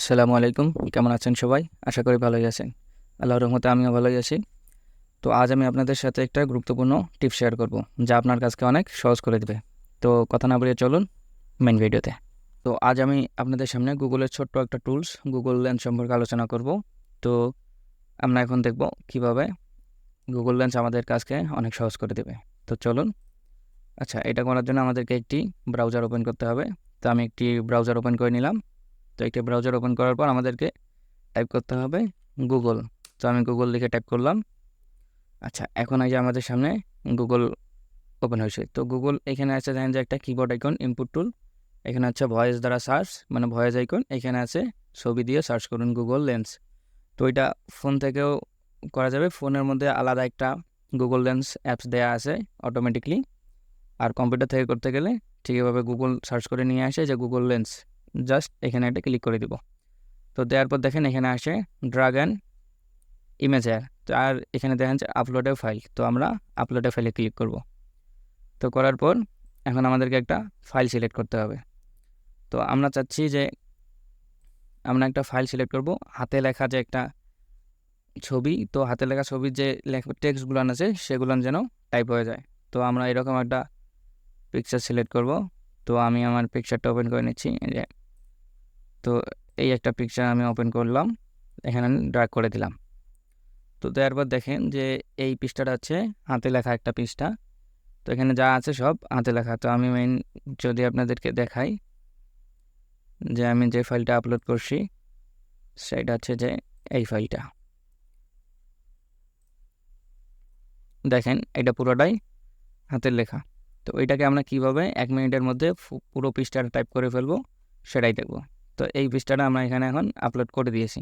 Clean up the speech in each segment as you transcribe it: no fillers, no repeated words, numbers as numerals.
আসসালামু আলাইকুম। কেমন আছেন সবাই? আশা করি ভালোই আছেন। আল্লাহর রহমতে আমিও ভালোই আছি। তো আজ আমি আপনাদের সাথে একটা গুরুত্বপূর্ণ টিপস শেয়ার করব, যা আপনার কাজকে অনেক সহজ করে দেবে। তো কথা না বাড়িয়ে চলুন মেইন ভিডিওতে। তো আজ আমি আপনাদের সামনে গুগলের ছোট্ট একটা টুলস গুগল লেন্স সম্পর্কে আলোচনা করব। তো আমরা এখন দেখব কিভাবে গুগল লেন্স আমাদের কাজকে অনেক সহজ করে দেবে। তো চলুন। আচ্ছা, এটা করার জন্য আমাদেরকে একটি ব্রাউজার ওপেন করতে হবে। তো আমি একটি ব্রাউজার ওপেন করে নিলাম। তো একটি ব্রাউজার ওপেন করার পর আমাদেরকে টাইপ করতে হবে গুগল। তো আমি গুগল লিখে টাইপ করলাম। আচ্ছা, এখন এই যে আমাদের সামনে গুগল ওপেন হয়েছে। তো গুগল এখানে আছে, দেখেন যে একটা কিবোর্ড আইকন, ইনপুট টুল। এখানে আছে ভয়েস দ্বারা সার্চ, মানে ভয়েস আইকন। এখানে আছে ছবি দিয়ে সার্চ করুন গুগল লেন্স। তো এটা ফোন থেকেও করা যাবে। ফোনের মধ্যে আলাদা একটা গুগল লেন্স অ্যাপস দেওয়া আছে অটোমেটিকলি। আর কম্পিউটার থেকে করতে গেলে ঠিক এভাবে গুগল সার্চ করে নিয়ে আসে যে গুগল লেন্স। জাস্ট এখানে একটা ক্লিক করে দিব। তো দেওয়ার পর দেখেন এখানে আসে ড্রাগ অ্যান্ড ইমেজ এর। তো আর এখানে দেখেন যে আপলোডে ফাইল। তো আমরা আপলোডে ফাইলে ক্লিক করব। তো করার পর এখন আমাদেরকে একটা ফাইল সিলেক্ট করতে হবে। তো আমরা চাচ্ছি যে আমরা একটা ফাইল সিলেক্ট করব, হাতে লেখা যে একটা ছবি। তো হাতে লেখা ছবির যে টেক্সটগুলো আছে সেগুলো যেন টাইপ হয়ে যায়। তো আমরা এরকম একটা পিকচার সিলেক্ট করব। তো আমি আমার পিকচারটা ওপেন করে নিচ্ছি এই যে। তো এই একটা পিকচার আমি ওপেন করলাম, এখানে আমি ড্র্যাগ করে দিলাম। তো দেওয়ার পর দেখেন যে এই পৃষ্ঠাটা হচ্ছে হাতে লেখা একটা পৃষ্ঠা। তো এখানে যা আছে সব হাতে লেখা। তো আমি মেইন যদি আপনাদেরকে দেখাই যে আমি যে ফাইলটা আপলোড করছি সেটা হচ্ছে যে এই ফাইলটা। দেখেন এটা পুরোটাই হাতের লেখা। তো এটাকে আমরা কিভাবে 1 মিনিটের মধ্যে পুরো পৃষ্ঠাটা টাইপ করে ফেলবো সেটাই দেখব। তো এই পৃষ্ঠাটা আমরা এখানে এখন আপলোড করে দিয়েছি।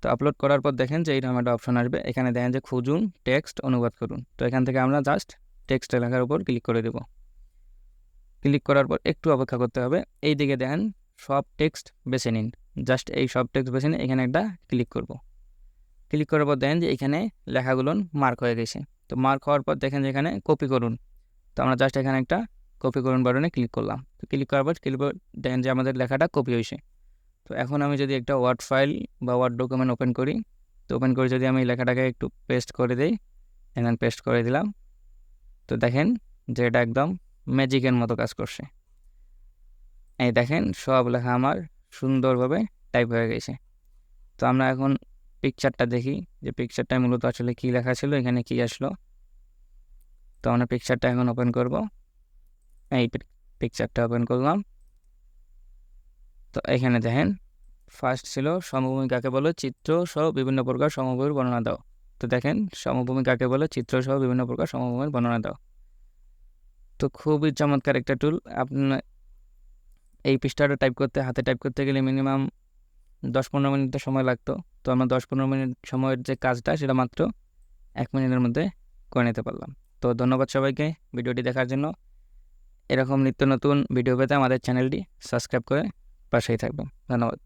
তো আপলোড করার পর দেখেন যে এইরকম একটা অপশন আসবে। এখানে দেখেন যে খুঁজুন টেক্সট অনুবাদ করুন। তো এখান থেকে আমরা জাস্ট টেক্সট লেখার উপর ক্লিক করে দেব। ক্লিক করার পর একটু অপেক্ষা করতে হবে। এই দিকে দেখেন সব টেক্সট বেছে নিন। জাস্ট এই সব টেক্সট বেছে নিন, এখানে একটা ক্লিক করব। ক্লিক করার পর দেখেন যে এখানে লেখাগুলো মার্ক হয়ে গেছে। তো মার্ক হওয়ার পর দেখেন যে এখানে কপি করুন। তো আমরা জাস্ট এখানে একটা কপি করুন বাটনে ক্লিক করলাম। তো ক্লিক করার পর দেখেন যে আমাদের লেখাটা কপি হয়েছে। তো এখন আমি যদি একটা ওয়ার্ড ফাইল বা ওয়ার্ড ডকুমেন্ট ওপেন করি, তো ওপেন করে যদি আমি লেখাটাকে একটু পেস্ট করে দিই, এখানে পেস্ট করে দিলাম। তো দেখেন যে এটা একদম ম্যাজিকের মতো কাজ করছে। এই দেখেন সব লেখা আমার সুন্দরভাবে টাইপ হয়ে গেছে। তো আমরা এখন পিকচারটা দেখি যে পিকচারটায় মূলত আসলে কি লেখা ছিল, এখানে কি আসলো। তো আমরা পিকচারটা এখন ওপেন করব। এই পিকচারটা ওপেন করলাম। তো এখানে দেখেন ফার্স্ট ছিল সমভূমি কাকে বলে, চিত্র সহ বিভিন্ন প্রকার সমভূমির বর্ণনা দাও। তো দেখেন সমভূমি কাকে বলে, চিত্র সহ বিভিন্ন প্রকার সমভূমির বর্ণনা দাও। তো খুবই চমৎকার একটা টুল। আপনার এই পৃষ্ঠাটা টাইপ করতে, হাতে টাইপ করতে গেলে মিনিমাম 10-15 মিনিটের সময় লাগতো। তো আমরা 10-15 মিনিট সময়ের যে কাজটা সেটা মাত্র 1 মিনিটের মধ্যে করে নিতে পারলাম। তো ধন্যবাদ সবাইকে ভিডিওটি দেখার জন্য। এরকম নিত্য নতুন ভিডিও পেতে আমাদের চ্যানেলটি সাবস্ক্রাইব করে পাশেই থাকবেন। ধন্যবাদ।